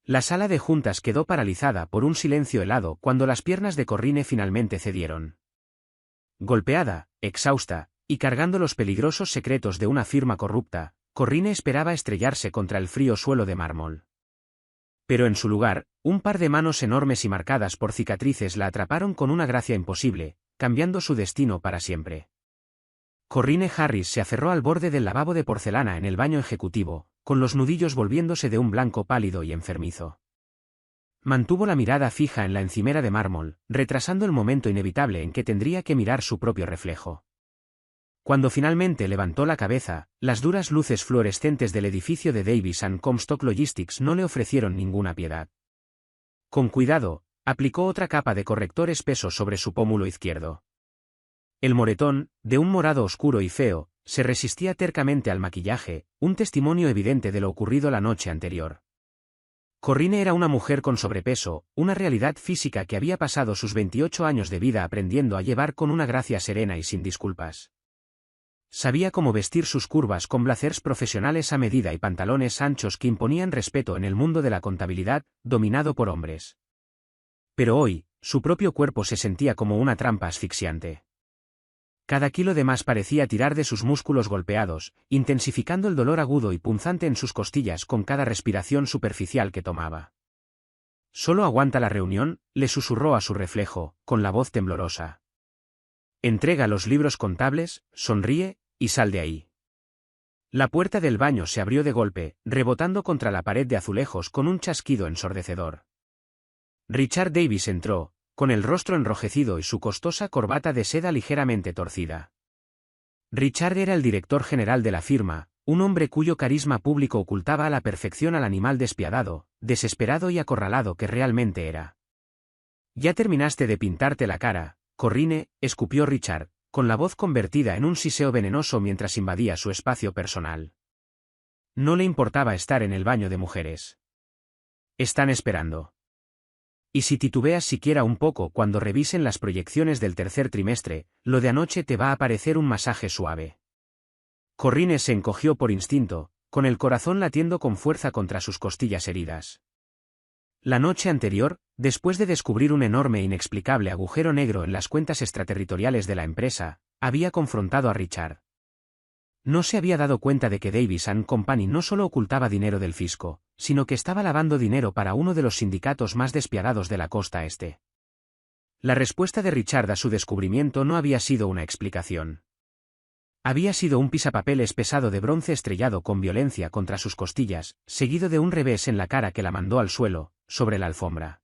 La sala de juntas quedó paralizada por un silencio helado cuando las piernas de Corrine finalmente cedieron. Golpeada, exhausta, y cargando los peligrosos secretos de una firma corrupta, Corrine esperaba estrellarse contra el frío suelo de mármol. Pero en su lugar, un par de manos enormes y marcadas por cicatrices la atraparon con una gracia imposible, cambiando su destino para siempre. Corrine Harris se aferró al borde del lavabo de porcelana en el baño ejecutivo, con los nudillos volviéndose de un blanco pálido y enfermizo. Mantuvo la mirada fija en la encimera de mármol, retrasando el momento inevitable en que tendría que mirar su propio reflejo. Cuando finalmente levantó la cabeza, las duras luces fluorescentes del edificio de Davis & Comstock Logistics no le ofrecieron ninguna piedad. Con cuidado, aplicó otra capa de corrector espeso sobre su pómulo izquierdo. El moretón, de un morado oscuro y feo, se resistía tercamente al maquillaje, un testimonio evidente de lo ocurrido la noche anterior. Corrine era una mujer con sobrepeso, una realidad física que había pasado sus 28 años de vida aprendiendo a llevar con una gracia serena y sin disculpas. Sabía cómo vestir sus curvas con blazers profesionales a medida y pantalones anchos que imponían respeto en el mundo de la contabilidad, dominado por hombres. Pero hoy, su propio cuerpo se sentía como una trampa asfixiante. Cada kilo de más parecía tirar de sus músculos golpeados, intensificando el dolor agudo y punzante en sus costillas con cada respiración superficial que tomaba. «Solo aguanta la reunión», le susurró a su reflejo, con la voz temblorosa. «Entrega los libros contables, sonríe, y sal de ahí». La puerta del baño se abrió de golpe, rebotando contra la pared de azulejos con un chasquido ensordecedor. Richard Davis entró, con el rostro enrojecido y su costosa corbata de seda ligeramente torcida. Richard era el director general de la firma, un hombre cuyo carisma público ocultaba a la perfección al animal despiadado, desesperado y acorralado que realmente era. «¿Ya terminaste de pintarte la cara, Corrine?», escupió Richard, con la voz convertida en un siseo venenoso mientras invadía su espacio personal. No le importaba estar en el baño de mujeres. «Están esperando. Y si titubeas siquiera un poco cuando revisen las proyecciones del tercer trimestre, lo de anoche te va a parecer un masaje suave». Corrine se encogió por instinto, con el corazón latiendo con fuerza contra sus costillas heridas. La noche anterior, después de descubrir un enorme e inexplicable agujero negro en las cuentas extraterritoriales de la empresa, había confrontado a Richard. No se había dado cuenta de que Davis & Company no solo ocultaba dinero del fisco, sino que estaba lavando dinero para uno de los sindicatos más despiadados de la costa este. La respuesta de Richard a su descubrimiento no había sido una explicación. Había sido un pisapapeles pesado de bronce estrellado con violencia contra sus costillas, seguido de un revés en la cara que la mandó al suelo, sobre la alfombra.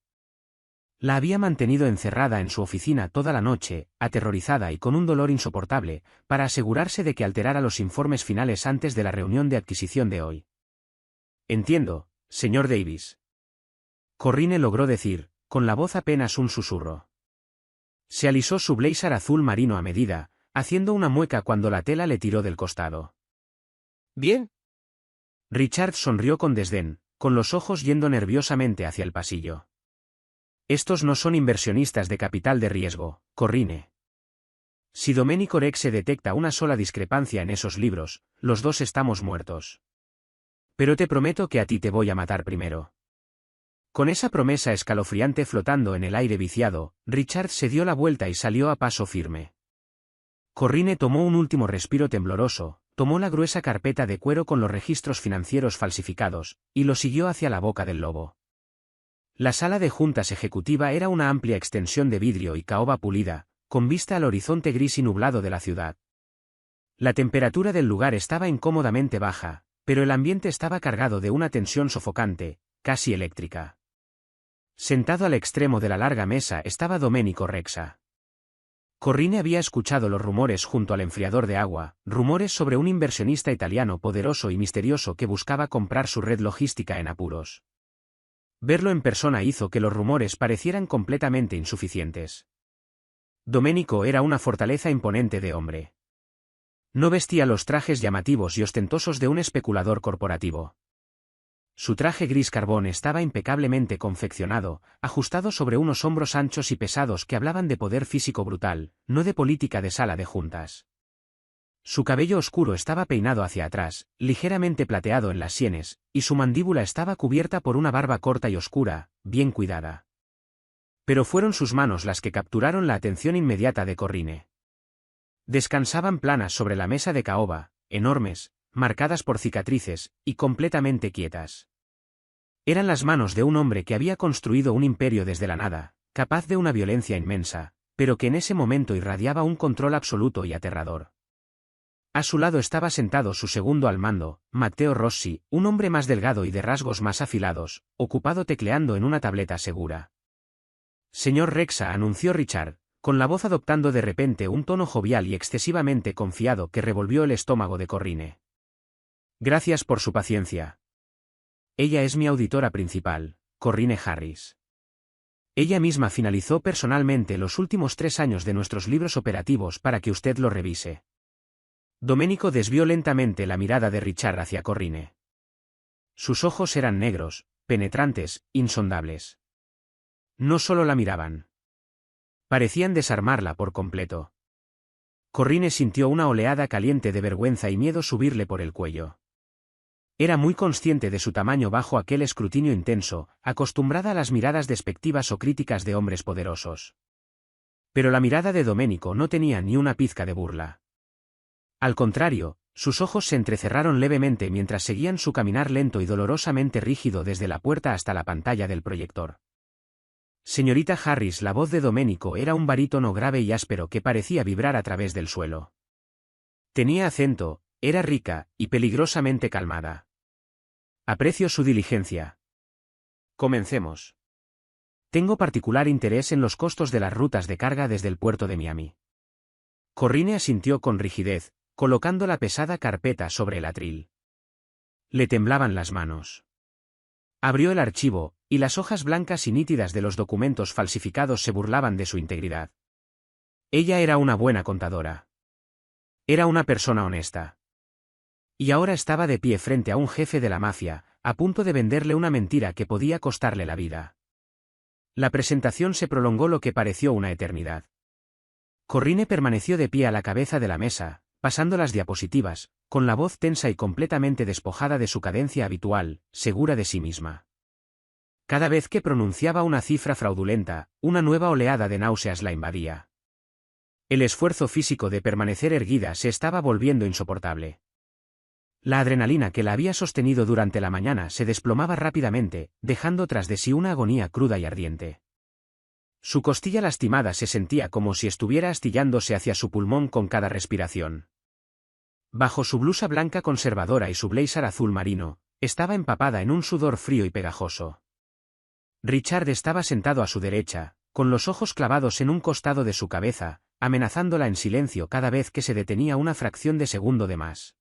La había mantenido encerrada en su oficina toda la noche, aterrorizada y con un dolor insoportable, para asegurarse de que alterara los informes finales antes de la reunión de adquisición de hoy. «Entiendo, señor Davis». Corrine logró decir, con la voz apenas un susurro. Se alisó su blazer azul marino a medida, haciendo una mueca cuando la tela le tiró del costado. «Bien». Richard sonrió con desdén, con los ojos yendo nerviosamente hacia el pasillo. «Estos no son inversionistas de capital de riesgo, Corrine. Si Domenico Rexhe detecta una sola discrepancia en esos libros, los dos estamos muertos. Pero te prometo que a ti te voy a matar primero». Con esa promesa escalofriante flotando en el aire viciado, Richard se dio la vuelta y salió a paso firme. Corrine tomó un último respiro tembloroso, tomó la gruesa carpeta de cuero con los registros financieros falsificados, y lo siguió hacia la boca del lobo. La sala de juntas ejecutiva era una amplia extensión de vidrio y caoba pulida, con vista al horizonte gris y nublado de la ciudad. La temperatura del lugar estaba incómodamente baja, pero el ambiente estaba cargado de una tensión sofocante, casi eléctrica. Sentado al extremo de la larga mesa estaba Domenico Rexhe. Corrine había escuchado los rumores junto al enfriador de agua, rumores sobre un inversionista italiano poderoso y misterioso que buscaba comprar su red logística en apuros. Verlo en persona hizo que los rumores parecieran completamente insuficientes. Domenico era una fortaleza imponente de hombre. No vestía los trajes llamativos y ostentosos de un especulador corporativo. Su traje gris carbón estaba impecablemente confeccionado, ajustado sobre unos hombros anchos y pesados que hablaban de poder físico brutal, no de política de sala de juntas. Su cabello oscuro estaba peinado hacia atrás, ligeramente plateado en las sienes, y su mandíbula estaba cubierta por una barba corta y oscura, bien cuidada. Pero fueron sus manos las que capturaron la atención inmediata de Corrine. Descansaban planas sobre la mesa de caoba, enormes, marcadas por cicatrices, y completamente quietas. Eran las manos de un hombre que había construido un imperio desde la nada, capaz de una violencia inmensa, pero que en ese momento irradiaba un control absoluto y aterrador. A su lado estaba sentado su segundo al mando, Matteo Rossi, un hombre más delgado y de rasgos más afilados, ocupado tecleando en una tableta segura. Señor Rexa, anunció Richard, con la voz adoptando de repente un tono jovial y excesivamente confiado que revolvió el estómago de Corrine. Gracias por su paciencia. Ella es mi auditora principal, Corrine Harris. Ella misma finalizó personalmente los últimos 3 años de nuestros libros operativos para que usted lo revise. Domenico desvió lentamente la mirada de Richard hacia Corrine. Sus ojos eran negros, penetrantes, insondables. No solo la miraban. Parecían desarmarla por completo. Corrine sintió una oleada caliente de vergüenza y miedo subirle por el cuello. Era muy consciente de su tamaño bajo aquel escrutinio intenso, acostumbrada a las miradas despectivas o críticas de hombres poderosos. Pero la mirada de Domenico no tenía ni una pizca de burla. Al contrario, sus ojos se entrecerraron levemente mientras seguían su caminar lento y dolorosamente rígido desde la puerta hasta la pantalla del proyector. Señorita Harris, la voz de Domenico era un barítono grave y áspero que parecía vibrar a través del suelo. Tenía acento, era rica, y peligrosamente calmada. Aprecio su diligencia. Comencemos. Tengo particular interés en los costos de las rutas de carga desde el puerto de Miami. Corrine asintió con rigidez, colocando la pesada carpeta sobre el atril. Le temblaban las manos. Abrió el archivo, y las hojas blancas y nítidas de los documentos falsificados se burlaban de su integridad. Ella era una buena contadora. Era una persona honesta. Y ahora estaba de pie frente a un jefe de la mafia, a punto de venderle una mentira que podía costarle la vida. La presentación se prolongó lo que pareció una eternidad. Corrine permaneció de pie a la cabeza de la mesa, pasando las diapositivas, con la voz tensa y completamente despojada de su cadencia habitual, segura de sí misma. Cada vez que pronunciaba una cifra fraudulenta, una nueva oleada de náuseas la invadía. El esfuerzo físico de permanecer erguida se estaba volviendo insoportable. La adrenalina que la había sostenido durante la mañana se desplomaba rápidamente, dejando tras de sí una agonía cruda y ardiente. Su costilla lastimada se sentía como si estuviera astillándose hacia su pulmón con cada respiración. Bajo su blusa blanca conservadora y su blazer azul marino, estaba empapada en un sudor frío y pegajoso. Richard estaba sentado a su derecha, con los ojos clavados en un costado de su cabeza, amenazándola en silencio cada vez que se detenía una fracción de segundo de más.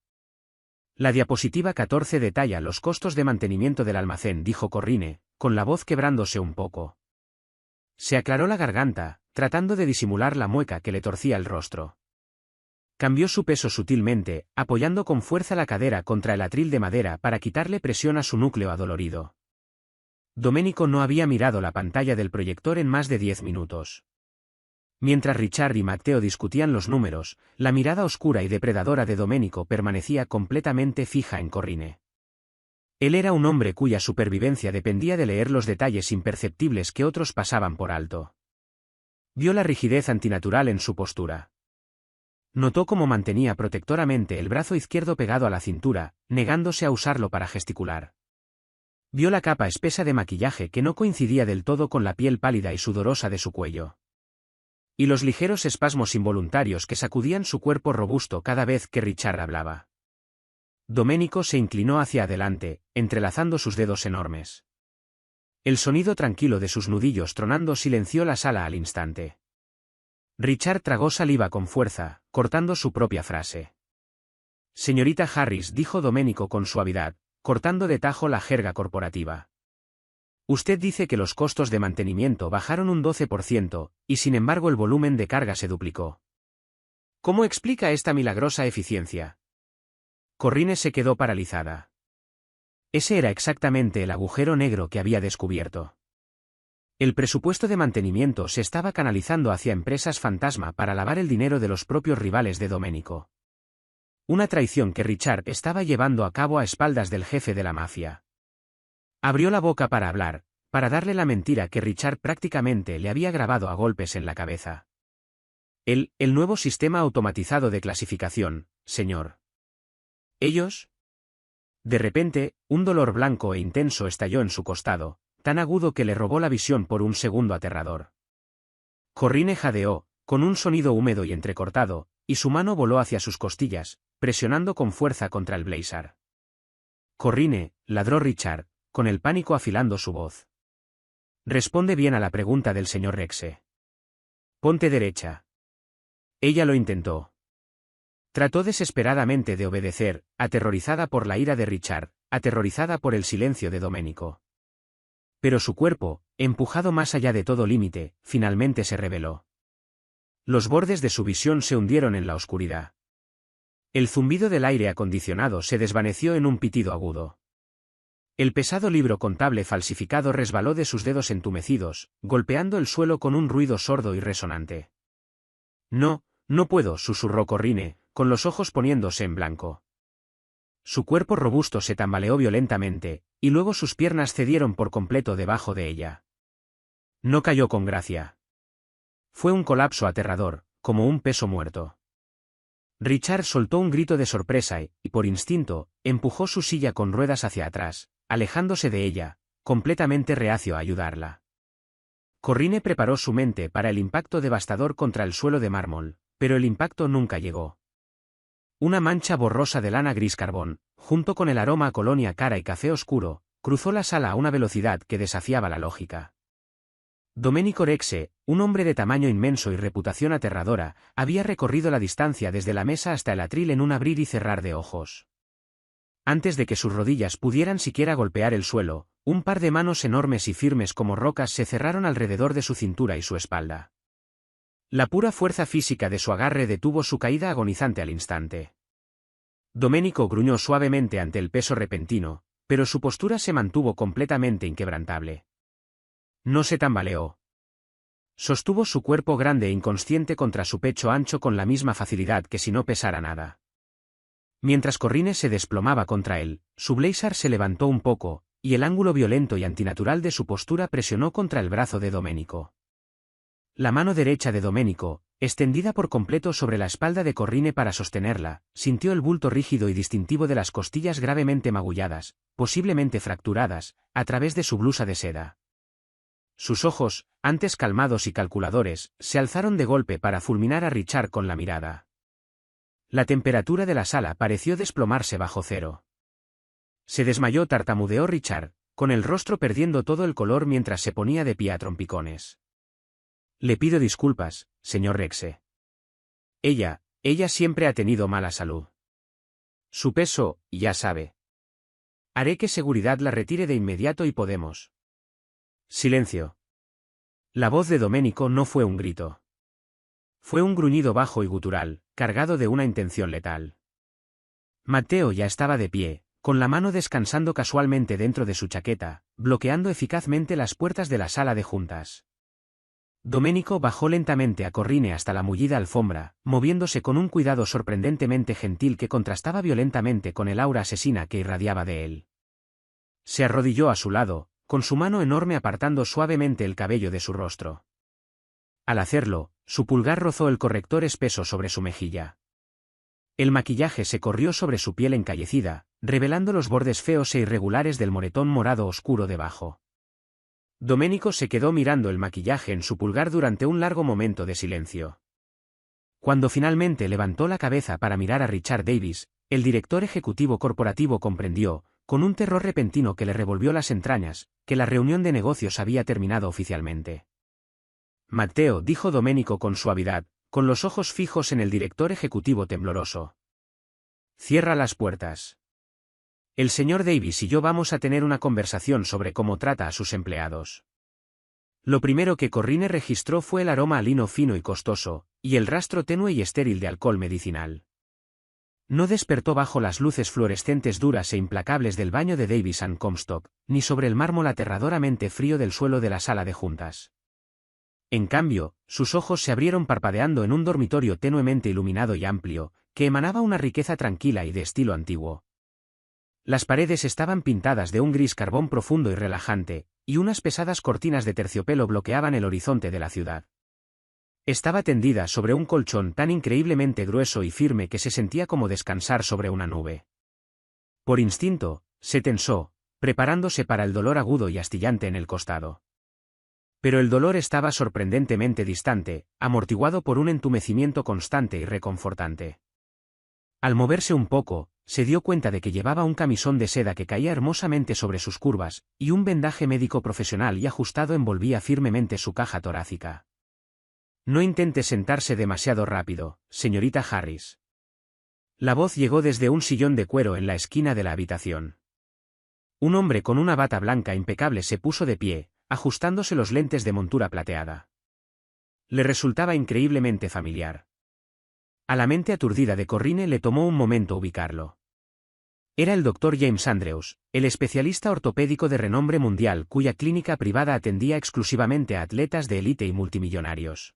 La diapositiva 14 detalla los costos de mantenimiento del almacén, dijo Corrine, con la voz quebrándose un poco. Se aclaró la garganta, tratando de disimular la mueca que le torcía el rostro. Cambió su peso sutilmente, apoyando con fuerza la cadera contra el atril de madera para quitarle presión a su núcleo adolorido. Domenico no había mirado la pantalla del proyector en más de 10 minutos. Mientras Richard y Matteo discutían los números, la mirada oscura y depredadora de Domenico permanecía completamente fija en Corrine. Él era un hombre cuya supervivencia dependía de leer los detalles imperceptibles que otros pasaban por alto. Vio la rigidez antinatural en su postura. Notó cómo mantenía protectoramente el brazo izquierdo pegado a la cintura, negándose a usarlo para gesticular. Vio la capa espesa de maquillaje que no coincidía del todo con la piel pálida y sudorosa de su cuello. Y los ligeros espasmos involuntarios que sacudían su cuerpo robusto cada vez que Richard hablaba. Domenico se inclinó hacia adelante, entrelazando sus dedos enormes. El sonido tranquilo de sus nudillos tronando silenció la sala al instante. Richard tragó saliva con fuerza, cortando su propia frase. Señorita Harris, dijo Domenico con suavidad, cortando de tajo la jerga corporativa. Usted dice que los costos de mantenimiento bajaron un 12%, y sin embargo el volumen de carga se duplicó. ¿Cómo explica esta milagrosa eficiencia? Corrine se quedó paralizada. Ese era exactamente el agujero negro que había descubierto. El presupuesto de mantenimiento se estaba canalizando hacia empresas fantasma para lavar el dinero de los propios rivales de Domenico. una traición que Richard estaba llevando a cabo a espaldas del jefe de la mafia. Abrió la boca para hablar, para darle la mentira que Richard prácticamente le había grabado a golpes en la cabeza. El nuevo sistema automatizado de clasificación, señor. ¿Ellos? De repente, un dolor blanco e intenso estalló en su costado, tan agudo que le robó la visión por un segundo aterrador. Corrine jadeó, con un sonido húmedo y entrecortado, y su mano voló hacia sus costillas, presionando con fuerza contra el blazer. Corrine, ladró Richard, con el pánico afilando su voz. Responde bien a la pregunta del señor Rexe. Ponte derecha. Ella lo intentó. Trató desesperadamente de obedecer, aterrorizada por la ira de Richard, aterrorizada por el silencio de Domenico. Pero su cuerpo, empujado más allá de todo límite, finalmente se rebeló. Los bordes de su visión se hundieron en la oscuridad. El zumbido del aire acondicionado se desvaneció en un pitido agudo. El pesado libro contable falsificado resbaló de sus dedos entumecidos, golpeando el suelo con un ruido sordo y resonante. No, no puedo, susurró Corrine, con los ojos poniéndose en blanco. Su cuerpo robusto se tambaleó violentamente, y luego sus piernas cedieron por completo debajo de ella. No cayó con gracia. Fue un colapso aterrador, como un peso muerto. Richard soltó un grito de sorpresa y, por instinto, empujó su silla con ruedas hacia atrás, alejándose de ella, completamente reacio a ayudarla. Corrine preparó su mente para el impacto devastador contra el suelo de mármol, pero el impacto nunca llegó. Una mancha borrosa de lana gris carbón, junto con el aroma a colonia cara y café oscuro, cruzó la sala a una velocidad que desafiaba la lógica. Domenico Rexe, un hombre de tamaño inmenso y reputación aterradora, había recorrido la distancia desde la mesa hasta el atril en un abrir y cerrar de ojos. Antes de que sus rodillas pudieran siquiera golpear el suelo, un par de manos enormes y firmes como rocas se cerraron alrededor de su cintura y su espalda. La pura fuerza física de su agarre detuvo su caída agonizante al instante. Domenico gruñó suavemente ante el peso repentino, pero su postura se mantuvo completamente inquebrantable. No se tambaleó. Sostuvo su cuerpo grande e inconsciente contra su pecho ancho con la misma facilidad que si no pesara nada. Mientras Corrine se desplomaba contra él, su blazer se levantó un poco, y el ángulo violento y antinatural de su postura presionó contra el brazo de Domenico. La mano derecha de Domenico, extendida por completo sobre la espalda de Corrine para sostenerla, sintió el bulto rígido y distintivo de las costillas gravemente magulladas, posiblemente fracturadas, a través de su blusa de seda. Sus ojos, antes calmados y calculadores, se alzaron de golpe para fulminar a Richard con la mirada. La temperatura de la sala pareció desplomarse bajo cero. Se desmayó, tartamudeó Richard, con el rostro perdiendo todo el color mientras se ponía de pie a trompicones. Le pido disculpas, señor Rexe. Ella siempre ha tenido mala salud. Su peso, ya sabe. Haré que seguridad la retire de inmediato y podemos. Silencio. La voz de Domenico no fue un grito. Fue un gruñido bajo y gutural, cargado de una intención letal. Matteo ya estaba de pie, con la mano descansando casualmente dentro de su chaqueta, bloqueando eficazmente las puertas de la sala de juntas. Domenico bajó lentamente a Corrine hasta la mullida alfombra, moviéndose con un cuidado sorprendentemente gentil que contrastaba violentamente con el aura asesina que irradiaba de él. Se arrodilló a su lado, con su mano enorme apartando suavemente el cabello de su rostro. Al hacerlo, su pulgar rozó el corrector espeso sobre su mejilla. El maquillaje se corrió sobre su piel encallecida, revelando los bordes feos e irregulares del moretón morado oscuro debajo. Domenico se quedó mirando el maquillaje en su pulgar durante un largo momento de silencio. Cuando finalmente levantó la cabeza para mirar a Richard Davis, el director ejecutivo corporativo comprendió, con un terror repentino que le revolvió las entrañas, que la reunión de negocios había terminado oficialmente. Matteo, dijo Domenico con suavidad, con los ojos fijos en el director ejecutivo tembloroso. Cierra las puertas. El señor Davis y yo vamos a tener una conversación sobre cómo trata a sus empleados. Lo primero que Corrine registró fue el aroma a lino fino y costoso, y el rastro tenue y estéril de alcohol medicinal. No despertó bajo las luces fluorescentes duras e implacables del baño de Davis & Comstock, ni sobre el mármol aterradoramente frío del suelo de la sala de juntas. En cambio, sus ojos se abrieron parpadeando en un dormitorio tenuemente iluminado y amplio, que emanaba una riqueza tranquila y de estilo antiguo. Las paredes estaban pintadas de un gris carbón profundo y relajante, y unas pesadas cortinas de terciopelo bloqueaban el horizonte de la ciudad. Estaba tendida sobre un colchón tan increíblemente grueso y firme que se sentía como descansar sobre una nube. Por instinto, se tensó, preparándose para el dolor agudo y astillante en el costado. Pero el dolor estaba sorprendentemente distante, amortiguado por un entumecimiento constante y reconfortante. Al moverse un poco, se dio cuenta de que llevaba un camisón de seda que caía hermosamente sobre sus curvas, y un vendaje médico profesional y ajustado envolvía firmemente su caja torácica. No intente sentarse demasiado rápido, señorita Harris. La voz llegó desde un sillón de cuero en la esquina de la habitación. Un hombre con una bata blanca impecable se puso de pie, ajustándose los lentes de montura plateada. Le resultaba increíblemente familiar. A la mente aturdida de Corrine le tomó un momento ubicarlo. Era el Dr. James Andrews, el especialista ortopédico de renombre mundial cuya clínica privada atendía exclusivamente a atletas de élite y multimillonarios.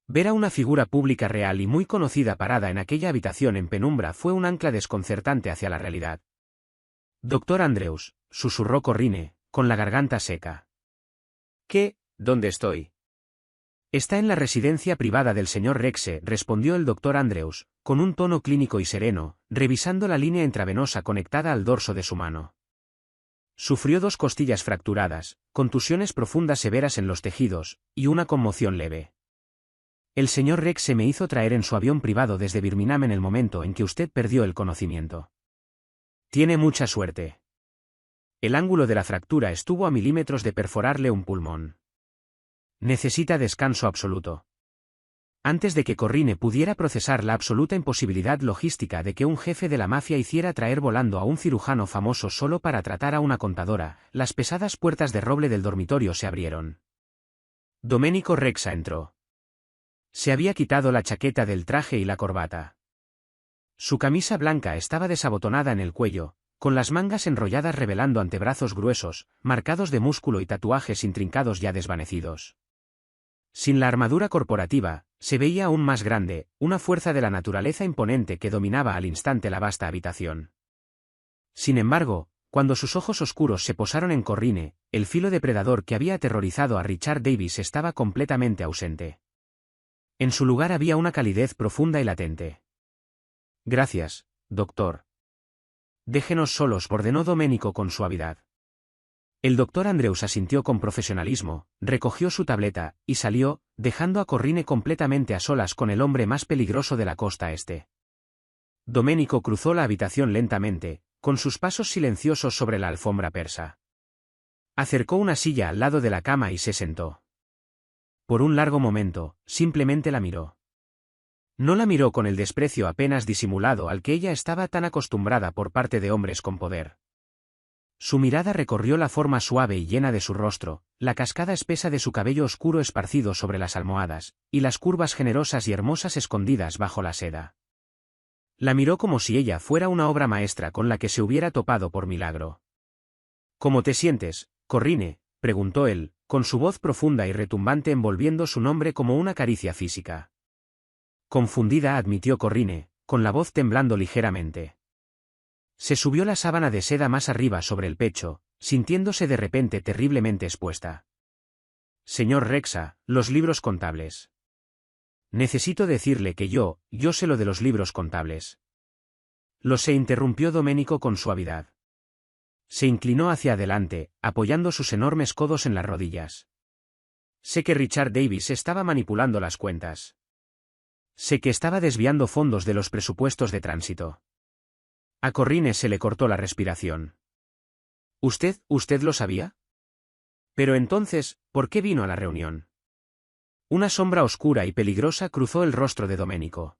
Ver a una figura pública real y muy conocida parada en aquella habitación en penumbra fue un ancla desconcertante hacia la realidad. «Dr. Andrews», susurró Corrine, con la garganta seca. «¿Qué? ¿Dónde estoy?» «Está en la residencia privada del señor Rexe», respondió el Dr. Andrews, con un tono clínico y sereno, revisando la línea intravenosa conectada al dorso de su mano. Sufrió 2 costillas fracturadas, contusiones profundas severas en los tejidos, y una conmoción leve. El señor Rexe me hizo traer en su avión privado desde Birmingham en el momento en que usted perdió el conocimiento. Tiene mucha suerte. El ángulo de la fractura estuvo a milímetros de perforarle un pulmón. Necesita descanso absoluto. Antes de que Corrine pudiera procesar la absoluta imposibilidad logística de que un jefe de la mafia hiciera traer volando a un cirujano famoso solo para tratar a una contadora, las pesadas puertas de roble del dormitorio se abrieron. Domenico Rexa entró. Se había quitado la chaqueta del traje y la corbata. Su camisa blanca estaba desabotonada en el cuello, con las mangas enrolladas revelando antebrazos gruesos, marcados de músculo y tatuajes intrincados ya desvanecidos. Sin la armadura corporativa, se veía aún más grande, una fuerza de la naturaleza imponente que dominaba al instante la vasta habitación. Sin embargo, cuando sus ojos oscuros se posaron en Corrine, el filo depredador que había aterrorizado a Richard Davis estaba completamente ausente. En su lugar había una calidez profunda y latente. «Gracias, doctor». «Déjenos solos», ordenó Domenico con suavidad. El doctor Andrews asintió con profesionalismo, recogió su tableta, y salió, dejando a Corrine completamente a solas con el hombre más peligroso de la costa este. Domenico cruzó la habitación lentamente, con sus pasos silenciosos sobre la alfombra persa. Acercó una silla al lado de la cama y se sentó. Por un largo momento, simplemente la miró. No la miró con el desprecio apenas disimulado al que ella estaba tan acostumbrada por parte de hombres con poder. Su mirada recorrió la forma suave y llena de su rostro, la cascada espesa de su cabello oscuro esparcido sobre las almohadas, y las curvas generosas y hermosas escondidas bajo la seda. La miró como si ella fuera una obra maestra con la que se hubiera topado por milagro. «¿Cómo te sientes, Corrine?», preguntó él, con su voz profunda y retumbante envolviendo su nombre como una caricia física. Confundida, admitió Corrine, con la voz temblando ligeramente. Se subió la sábana de seda más arriba sobre el pecho, sintiéndose de repente terriblemente expuesta. «Señor Rexa, los libros contables». «Necesito decirle que yo sé lo de los libros contables». «Lo sé», interrumpió Domenico con suavidad. Se inclinó hacia adelante, apoyando sus enormes codos en las rodillas. «Sé que Richard Davis estaba manipulando las cuentas. Sé que estaba desviando fondos de los presupuestos de tránsito». A Corrine se le cortó la respiración. ¿Usted lo sabía? Pero entonces, ¿por qué vino a la reunión? Una sombra oscura y peligrosa cruzó el rostro de Domenico.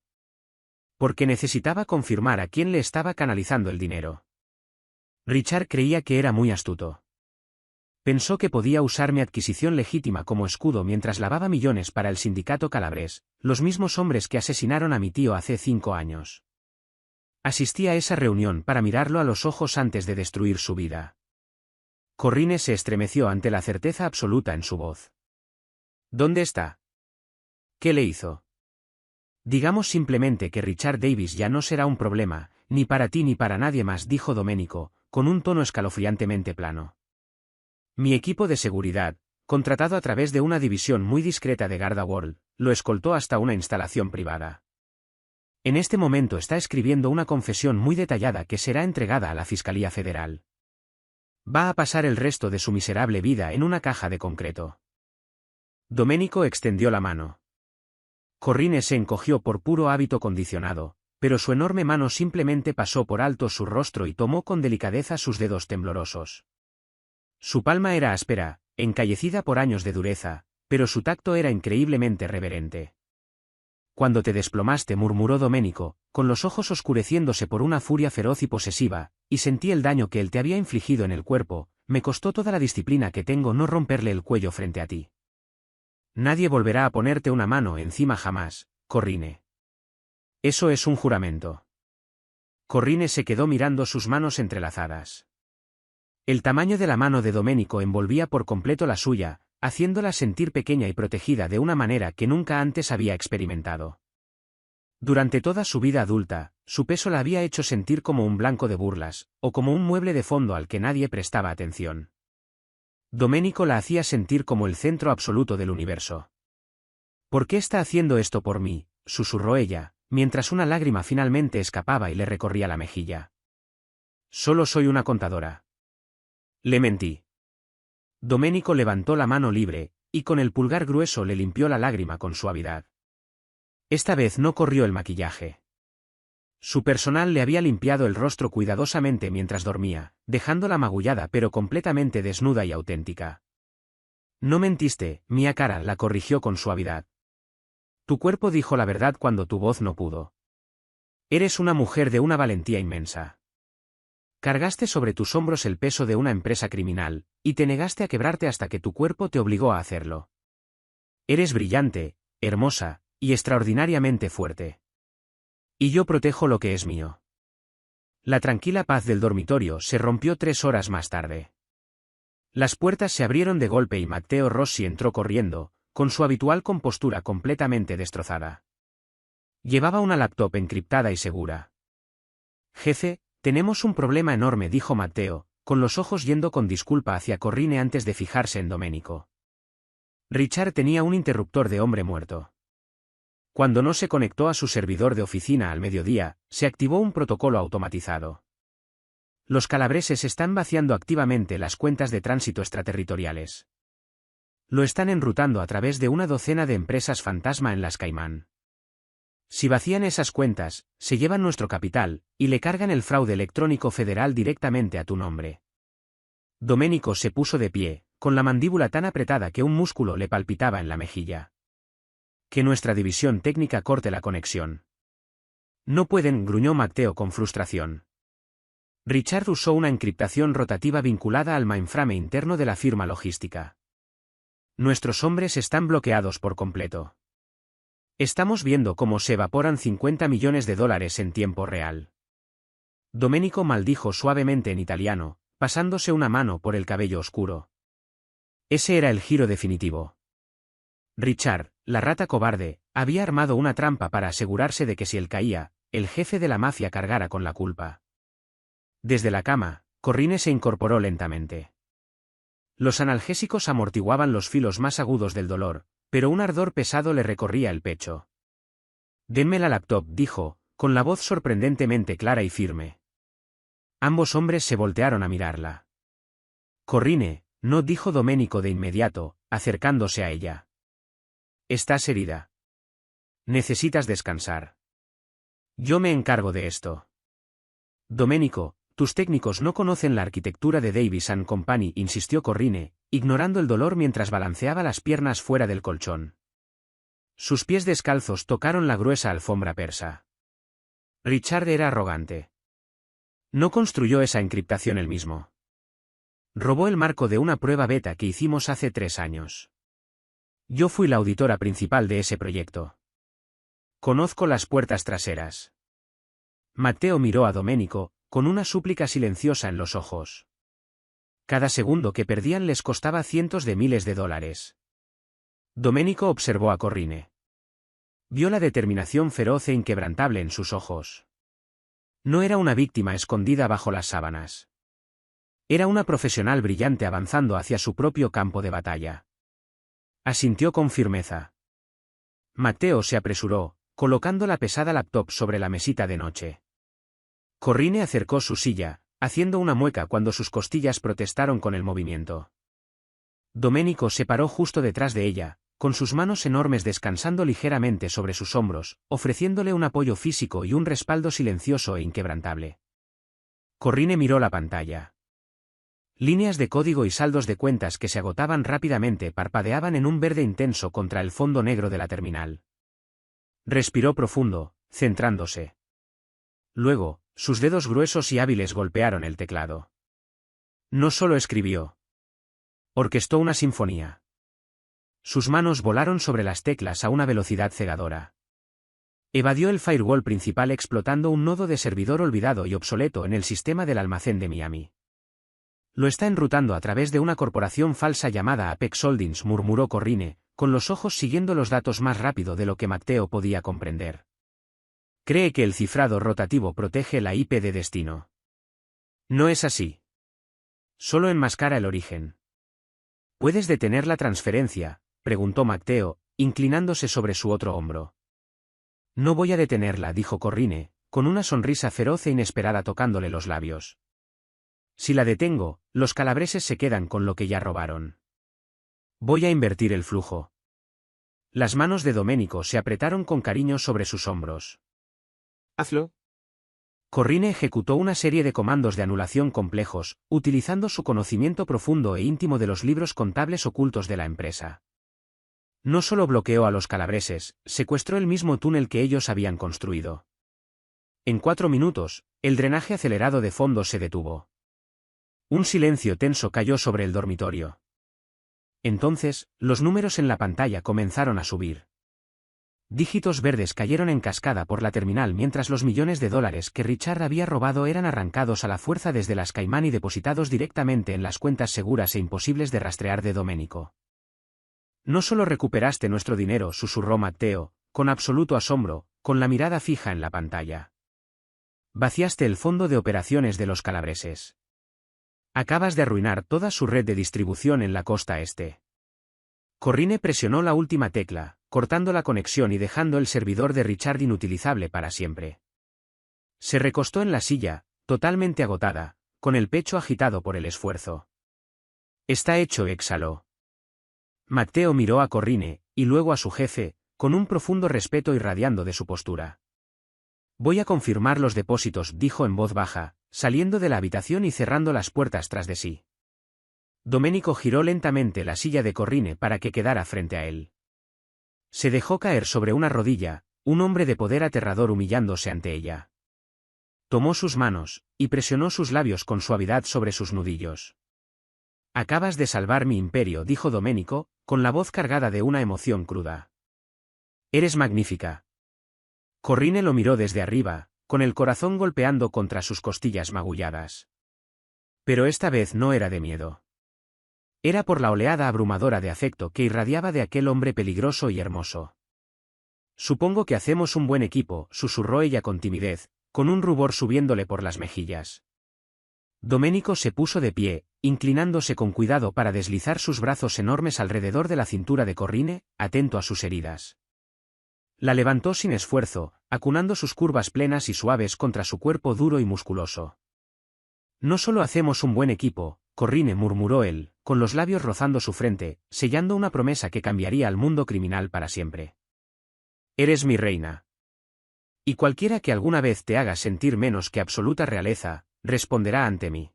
Porque necesitaba confirmar a quién le estaba canalizando el dinero. Richard creía que era muy astuto. Pensó que podía usar mi adquisición legítima como escudo mientras lavaba millones para el sindicato Calabres, los mismos hombres que asesinaron a mi tío hace 5 años. Asistí a esa reunión para mirarlo a los ojos antes de destruir su vida. Corrine se estremeció ante la certeza absoluta en su voz. «¿Dónde está? ¿Qué le hizo?» Digamos simplemente que Richard Davis ya no será un problema, ni para ti ni para nadie más, dijo Domenico, con un tono escalofriantemente plano. Mi equipo de seguridad, contratado a través de una división muy discreta de Gardaworld, lo escoltó hasta una instalación privada. En este momento está escribiendo una confesión muy detallada que será entregada a la Fiscalía Federal. Va a pasar el resto de su miserable vida en una caja de concreto. Domenico extendió la mano. Corrine se encogió por puro hábito condicionado, pero su enorme mano simplemente pasó por alto su rostro y tomó con delicadeza sus dedos temblorosos. Su palma era áspera, encallecida por años de dureza, pero su tacto era increíblemente reverente. Cuando te desplomaste, murmuró Domenico, con los ojos oscureciéndose por una furia feroz y posesiva, y sentí el daño que él te había infligido en el cuerpo, me costó toda la disciplina que tengo no romperle el cuello frente a ti. Nadie volverá a ponerte una mano encima jamás, Corrine. Eso es un juramento. Corrine se quedó mirando sus manos entrelazadas. El tamaño de la mano de Domenico envolvía por completo la suya, haciéndola sentir pequeña y protegida de una manera que nunca antes había experimentado. Durante toda su vida adulta, su peso la había hecho sentir como un blanco de burlas, o como un mueble de fondo al que nadie prestaba atención. Domenico la hacía sentir como el centro absoluto del universo. ¿Por qué está haciendo esto por mí?, susurró ella, mientras una lágrima finalmente escapaba y le recorría la mejilla. Solo soy una contadora. Le mentí. Domenico levantó la mano libre, y con el pulgar grueso le limpió la lágrima con suavidad. Esta vez no corrió el maquillaje. Su personal le había limpiado el rostro cuidadosamente mientras dormía, dejándola magullada pero completamente desnuda y auténtica. No mentiste, Mia Cara, la corrigió con suavidad. Tu cuerpo dijo la verdad cuando tu voz no pudo. Eres una mujer de una valentía inmensa. Cargaste sobre tus hombros el peso de una empresa criminal, y te negaste a quebrarte hasta que tu cuerpo te obligó a hacerlo. Eres brillante, hermosa, y extraordinariamente fuerte. Y yo protejo lo que es mío. La tranquila paz del dormitorio se rompió 3 horas más tarde. Las puertas se abrieron de golpe y Matteo Rossi entró corriendo, con su habitual compostura completamente destrozada. Llevaba una laptop encriptada y segura. Jefe, tenemos un problema enorme, dijo Matteo, con los ojos yendo con disculpa hacia Corrine antes de fijarse en Domenico. Richard tenía un interruptor de hombre muerto. Cuando no se conectó a su servidor de oficina al mediodía, se activó un protocolo automatizado. Los calabreses están vaciando activamente las cuentas de tránsito extraterritoriales. Lo están enrutando a través de una docena de empresas fantasma en las Caimán. Si vacían esas cuentas, se llevan nuestro capital, y le cargan el fraude electrónico federal directamente a tu nombre. Domenico se puso de pie, con la mandíbula tan apretada que un músculo le palpitaba en la mejilla. Que nuestra división técnica corte la conexión. No pueden, gruñó Matteo con frustración. Richard usó una encriptación rotativa vinculada al mainframe interno de la firma logística. Nuestros hombres están bloqueados por completo. Estamos viendo cómo se evaporan $50 millones en tiempo real. Domenico maldijo suavemente en italiano, pasándose una mano por el cabello oscuro. Ese era el giro definitivo. Richard, la rata cobarde, había armado una trampa para asegurarse de que si él caía, el jefe de la mafia cargara con la culpa. Desde la cama, Corrine se incorporó lentamente. Los analgésicos amortiguaban los filos más agudos del dolor, pero un ardor pesado le recorría el pecho. Denme la laptop, dijo, con la voz sorprendentemente clara y firme. Ambos hombres se voltearon a mirarla. Corrine, no, dijo Domenico de inmediato, acercándose a ella. Estás herida. Necesitas descansar. Yo me encargo de esto. Domenico, tus técnicos no conocen la arquitectura de Davis & Company, insistió Corrine, ignorando el dolor mientras balanceaba las piernas fuera del colchón. Sus pies descalzos tocaron la gruesa alfombra persa. Richard era arrogante. No construyó esa encriptación él mismo. Robó el marco de una prueba beta que hicimos hace 3 años. Yo fui la auditora principal de ese proyecto. Conozco las puertas traseras. Matteo miró a Domenico, con una súplica silenciosa en los ojos. Cada segundo que perdían les costaba cientos de miles de dólares. Domenico observó a Corrine. Vio la determinación feroz e inquebrantable en sus ojos. No era una víctima escondida bajo las sábanas. Era una profesional brillante avanzando hacia su propio campo de batalla. Asintió con firmeza. Matteo se apresuró, colocando la pesada laptop sobre la mesita de noche. Corrine acercó su silla, haciendo una mueca cuando sus costillas protestaron con el movimiento. Domenico se paró justo detrás de ella, con sus manos enormes descansando ligeramente sobre sus hombros, ofreciéndole un apoyo físico y un respaldo silencioso e inquebrantable. Corrine miró la pantalla. Líneas de código y saldos de cuentas que se agotaban rápidamente parpadeaban en un verde intenso contra el fondo negro de la terminal. Respiró profundo, centrándose. Luego, sus dedos gruesos y hábiles golpearon el teclado. No solo escribió. Orquestó una sinfonía. Sus manos volaron sobre las teclas a una velocidad cegadora. Evadió el firewall principal explotando un nodo de servidor olvidado y obsoleto en el sistema del almacén de Miami. Lo está enrutando a través de una corporación falsa llamada Apex Holdings, murmuró Corrine, con los ojos siguiendo los datos más rápido de lo que Matteo podía comprender. Cree que el cifrado rotativo protege la IP de destino. No es así. Solo enmascara el origen. ¿Puedes detener la transferencia?, preguntó Matteo, inclinándose sobre su otro hombro. No voy a detenerla, dijo Corrine, con una sonrisa feroz e inesperada tocándole los labios. Si la detengo, los calabreses se quedan con lo que ya robaron. Voy a invertir el flujo. Las manos de Domenico se apretaron con cariño sobre sus hombros. Hazlo. Corrine ejecutó una serie de comandos de anulación complejos, utilizando su conocimiento profundo e íntimo de los libros contables ocultos de la empresa. No solo bloqueó a los calabreses, secuestró el mismo túnel que ellos habían construido. En 4 minutos, el drenaje acelerado de fondos se detuvo. Un silencio tenso cayó sobre el dormitorio. Entonces, los números en la pantalla comenzaron a subir. Dígitos verdes cayeron en cascada por la terminal mientras los millones de dólares que Richard había robado eran arrancados a la fuerza desde las Caimán y depositados directamente en las cuentas seguras e imposibles de rastrear de Domenico. No solo recuperaste nuestro dinero, susurró Matteo, con absoluto asombro, con la mirada fija en la pantalla. Vaciaste el fondo de operaciones de los calabreses. Acabas de arruinar toda su red de distribución en la costa este. Corrine presionó la última tecla, cortando la conexión y dejando el servidor de Richard inutilizable para siempre. Se recostó en la silla, totalmente agotada, con el pecho agitado por el esfuerzo. Está hecho, exhaló. Matteo miró a Corrine, y luego a su jefe, con un profundo respeto irradiando de su postura. Voy a confirmar los depósitos, dijo en voz baja, saliendo de la habitación y cerrando las puertas tras de sí. Domenico giró lentamente la silla de Corrine para que quedara frente a él. Se dejó caer sobre una rodilla, un hombre de poder aterrador humillándose ante ella. Tomó sus manos, y presionó sus labios con suavidad sobre sus nudillos. Acabas de salvar mi imperio, dijo Domenico, con la voz cargada de una emoción cruda. Eres magnífica. Corrine lo miró desde arriba, con el corazón golpeando contra sus costillas magulladas. Pero esta vez no era de miedo. Era por la oleada abrumadora de afecto que irradiaba de aquel hombre peligroso y hermoso. Supongo que hacemos un buen equipo, susurró ella con timidez, con un rubor subiéndole por las mejillas. Domenico se puso de pie, inclinándose con cuidado para deslizar sus brazos enormes alrededor de la cintura de Corrine, atento a sus heridas. La levantó sin esfuerzo, acunando sus curvas plenas y suaves contra su cuerpo duro y musculoso. No solo hacemos un buen equipo, Corrine, murmuró él, con los labios rozando su frente, sellando una promesa que cambiaría al mundo criminal para siempre. Eres mi reina. Y cualquiera que alguna vez te haga sentir menos que absoluta realeza, responderá ante mí.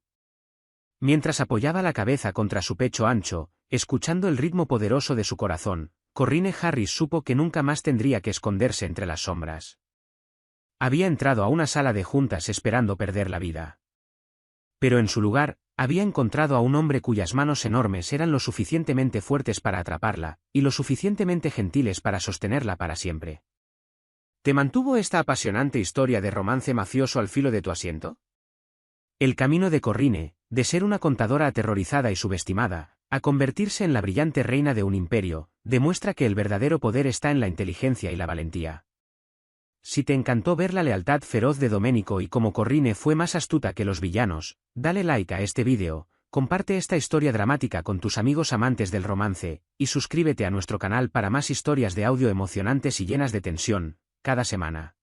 Mientras apoyaba la cabeza contra su pecho ancho, escuchando el ritmo poderoso de su corazón, Corrine Harris supo que nunca más tendría que esconderse entre las sombras. Había entrado a una sala de juntas esperando perder la vida. Pero en su lugar, había encontrado a un hombre cuyas manos enormes eran lo suficientemente fuertes para atraparla, y lo suficientemente gentiles para sostenerla para siempre. ¿Te mantuvo esta apasionante historia de romance mafioso al filo de tu asiento? El camino de Corrine, de ser una contadora aterrorizada y subestimada, a convertirse en la brillante reina de un imperio, demuestra que el verdadero poder está en la inteligencia y la valentía. Si te encantó ver la lealtad feroz de Domenico y cómo Corrine fue más astuta que los villanos, dale like a este vídeo, comparte esta historia dramática con tus amigos amantes del romance, y suscríbete a nuestro canal para más historias de audio emocionantes y llenas de tensión, cada semana.